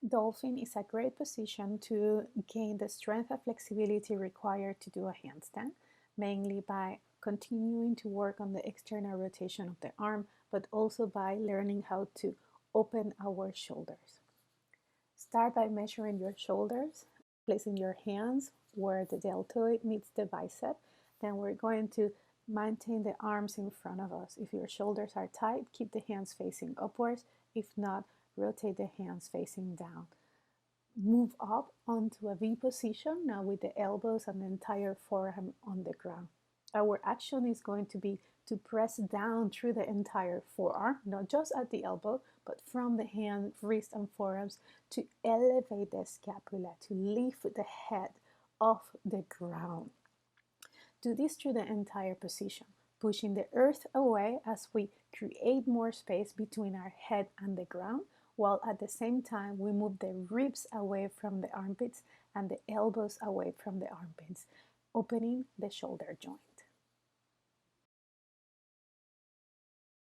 Dolphin is a great position to gain the strength and flexibility required to do a handstand, mainly by continuing to work on the external rotation of the arm, but also by learning how to open our shoulders. Start by measuring your shoulders, placing your hands where the deltoid meets the bicep. Then we're going to maintain the arms in front of us. If your shoulders are tight, keep the hands facing upwards. If not, rotate the hands facing down. Move up onto a V position, now with the elbows and the entire forearm on the ground. Our action is going to be to press down through the entire forearm, not just at the elbow, but from the hand, wrist, and forearms to elevate the scapula, to lift the head off the ground. Do this through the entire position, pushing the earth away as we create more space between our head and the ground, while at the same time we move the ribs away from the armpits and the elbows away from the armpits, opening the shoulder joint.